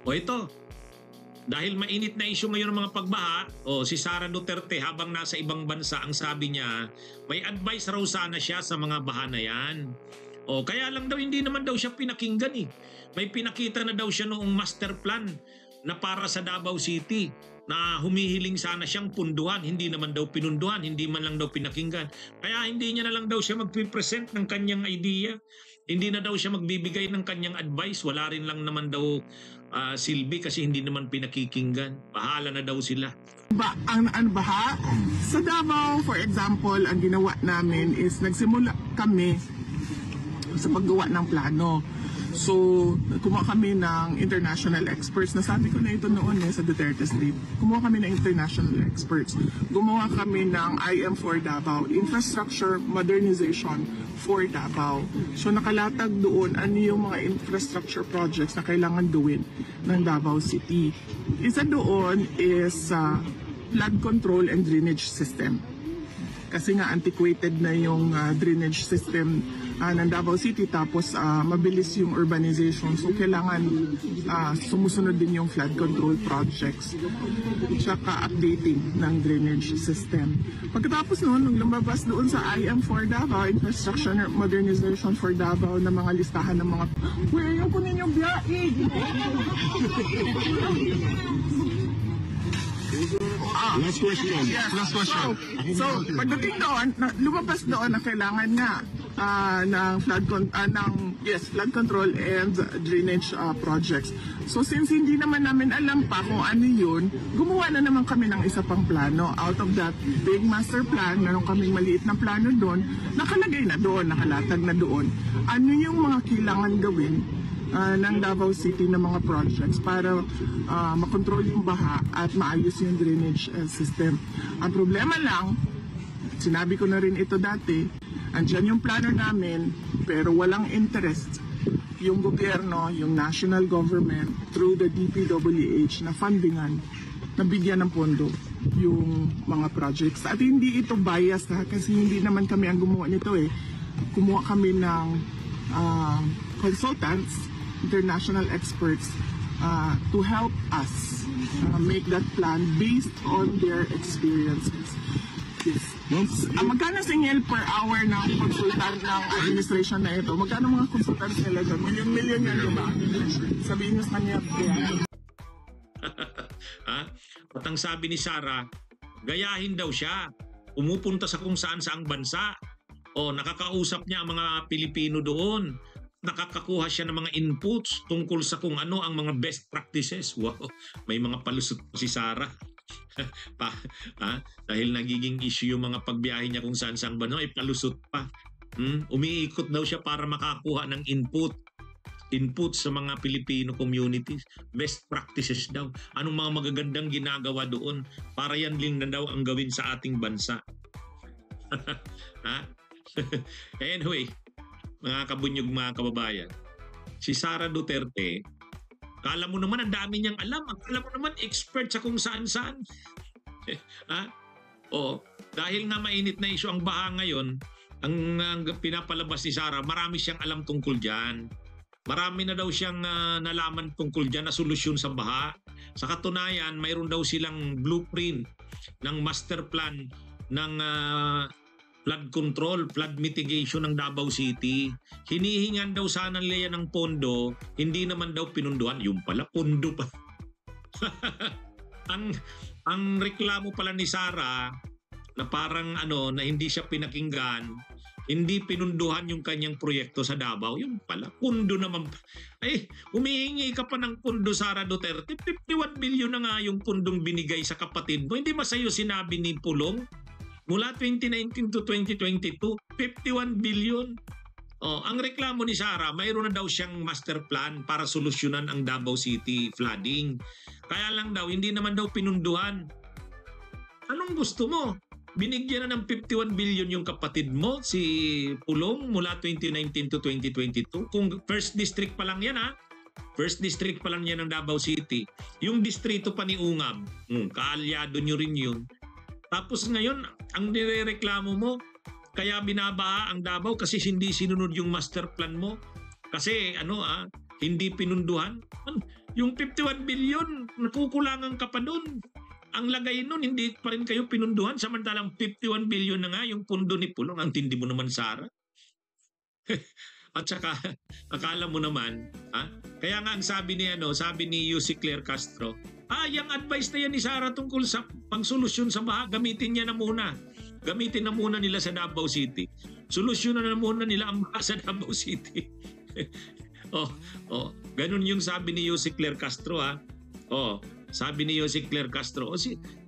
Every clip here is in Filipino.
O ito, dahil mainit na issue ngayon ng mga pagbaha, si Sara Duterte habang nasa ibang bansa, ang sabi niya, may advice raw sana siya sa mga baha na yan. Kaya lang daw hindi naman daw siya pinakinggan eh. May pinakita na daw siya noong master plan na para sa Davao City na humihiling sana siyang punduhan, hindi naman daw pinunduhan, hindi man lang daw pinakinggan. Kaya hindi niya na lang daw siya magpipresent ng kanyang idea. Hindi na daw siya magbibigay ng kanyang advice. Wala rin lang naman daw silbi kasi hindi naman pinakikinggan. Bahala na daw sila. Ang baha sa Davao, for example, ang ginawa namin is nagsimula kami sa paggawa ng plano. So, kumuha kami ng international experts. Nasabi ko na ito noon sa Duterte Street. Kumuha kami ng international experts. Gumawa kami ng IM4 Davao, Infrastructure Modernization for Davao. So, nakalatag doon ano yung mga infrastructure projects na kailangan gawin ng Davao City. Isa doon is flood control and drainage system. Kasi nga antiquated na yung drainage system ng Davao City, tapos mabilis yung urbanization, so kailangan sumusunod din yung flood control projects tsaka updating ng drainage system. Pagkatapos noon, nung lumabas doon sa IM4 Davao, Infrastructure Modernization for Davao, na mga listahan ng mga yung kunin yung biyahe. Last question. Yes. Last question. So pagdating doon, lumabas doon na kailangan nga ng flood control and drainage projects. So since hindi naman namin alam pa kung ano yun, gumawa na naman kami ng isa pang plano. Out of that big master plan, meron kaming maliit na plano doon, nakalagay na doon, nakalatag na doon. Ano yung mga kailangan gawin ng Davao City na mga projects para makontrol yung baha at maayos yung drainage system. Ang problema lang, sinabi ko na rin ito dati, andyan yung plano namin pero walang interest yung gobyerno, yung national government through the DPWH na fundingan, na bigyan ng pondo yung mga projects. At hindi ito bias kasi hindi naman kami ang gumawa nito eh. Kumuha kami ng consultants, international experts to help us make that plan based on their experiences. Yes. Magkano singil per hour ng consultant ng administration na ito? Magkano mga consultants nila doon? Million-million yan, diba? Sabihin nyo sa kanya. At ang sabi ni Sara, gayahin daw siya. Umupunta sa kung saan-saang bansa. Nakakausap niya ang mga Pilipino doon. Nakakakuha siya ng mga inputs tungkol sa kung ano ang mga best practices. Wow, may mga palusot si Sara. Dahil nagiging issue yung mga pagbiyahe niya kung saan-saan ba, palusot pa. Umiikot daw siya para makakuha ng input sa mga Filipino communities. Best practices daw. Anong mga magagandang ginagawa doon para yan din na daw ang gawin sa ating bansa. Anyway, mga kabunyog, mga kababayan, si Sara Duterte, kala mo naman ang dami niyang alam. Akala mo naman expert sa kung saan-saan. Dahil nga mainit na issue ang baha ngayon, ang pinapalabas ni Sara, marami siyang alam tungkol dyan. Marami na daw siyang nalaman tungkol dyan na solusyon sa baha. Sa katunayan, mayroon daw silang blueprint ng master plan ng flood control, flood mitigation ng Davao City. Hinihingan daw sana nila ng pondo, hindi naman daw pinunduhan. Yung pala, pondo pa. ang reklamo pala ni Sara na parang na hindi siya pinakinggan, hindi pinunduhan yung kanyang proyekto sa Davao. Yung pala, pondo naman. Humihingi ka pa ng pondo, Sara Duterte. 51 billion na nga yung pondong binigay sa kapatid mo. Hindi ba sa'yo sinabi ni Pulong? Mula 2019 to 2022, 51 billion. Ang reklamo ni Sara, mayroon na daw siyang master plan para solusyonan ang Davao City flooding. Kaya lang daw, hindi naman daw pinunduhan. Anong gusto mo? Binigyan na ng 51 billion yung kapatid mo, si Pulong, mula 2019 to 2022. Kung first district pa lang yan, First district pa lang yan ng Davao City. Yung distrito pa ni Ungab, kaalyado nyo rin yun. Tapos ngayon, ang nirereklamo mo, kaya binabaha ang Davao kasi hindi sinunod yung master plan mo. Kasi hindi pinunduhan. Yung 51 billion, nakukulangan ka pa dun. Ang lagay nun, hindi pa rin kayo pinunduhan, samantalang 51 billion na nga yung pundo ni Pulong. Ang tindi mo naman, Sara. At saka, akala mo naman, kaya nga ang sabi ni Yussi Claire Castro, yung advice na yan ni Sara tungkol sa pangsolusyon sa baha, gamitin niya na muna. Gamitin na muna nila sa Davao City. Solusyonan na muna nila ang baha sa Davao City. Ganun yung sabi ni Yussi Claire Castro, sabi ni Yussi Claire Castro.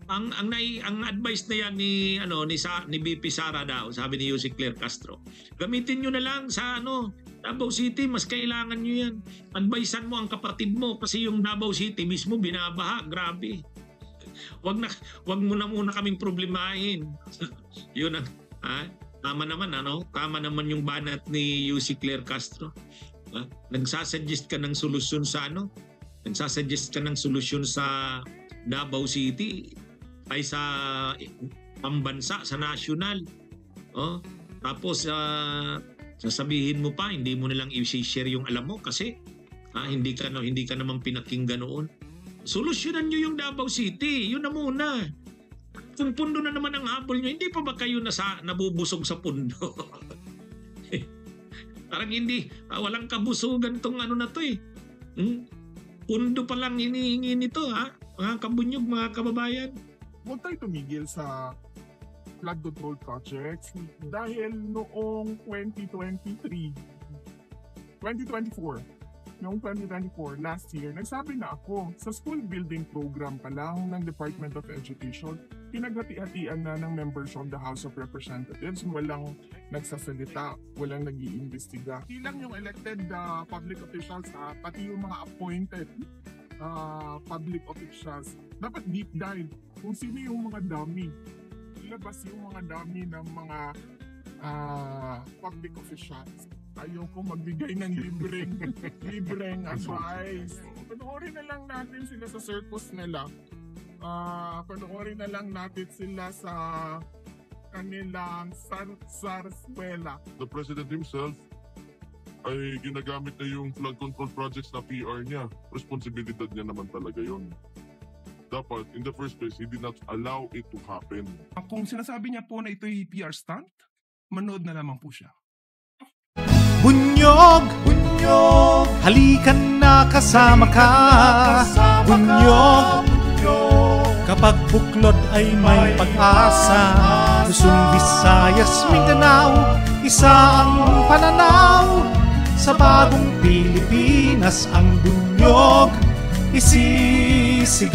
Ang advice na yan ni BP Sara daw, sabi ni Yussi Claire Castro. Gamitin niyo na lang sa Davao City, mas kailangan niyo yan. Advisean mo ang kapatid mo kasi yung Davao City mismo binabaha, grabe. Wag mo na muna kaming problemahin. Yun tama naman Tama naman yung banat ni Yussi Claire Castro. Nagsasuggest ka ng solusyon sa Nagsasuggest ka ng solusyon sa Davao City ay sa pambansa, sa national. Tapos sasabihin mo pa, hindi mo nilang i-share yung alam mo kasi hindi ka naman pinakinggan noon. Solusyonan nyo yung Davao City. Yun na muna. Kung pundo na naman ang habol nyo, hindi pa ba kayo nabubusog sa pundo? Parang walang kabusugan tong na to eh. Pundo pa lang hinihingi nito mga kabunyog, mga kababayan. Huwag tayo tumigil sa flood control projects dahil noong 2024, last year, nagsabi na ako sa school building program pa lang ng Department of Education, pinaghati-hatian na ng members of the House of Representatives, walang nagsasalita, walang nag-iimbestiga. Hindi lang yung elected public officials, pati yung mga appointed public officials. Dapat deep dive kung sino yung mga dummy. Ilabas yung mga dummy ng mga public officials. Ayoko magbigay ng libreng advice. Panoorin na lang natin sila sa circus nila. Panoorin na lang natin sila sa kanilang sarswela. The President himself ay ginagamit na yung flood control projects na PR niya. Responsibilidad niya naman talaga yun. Dapat, in the first place, he did not allow it to happen. Kung sinasabi niya po na ito'y PR stunt, manood na lamang po siya. Bunyog, halikan na kasama ka. Bunyog, kapag buklod ay may pag-asa. Luzon, Visayas, Mindanao, isa ang pananaw. Sa bagong Pilipinas ang bunyog isisigaw.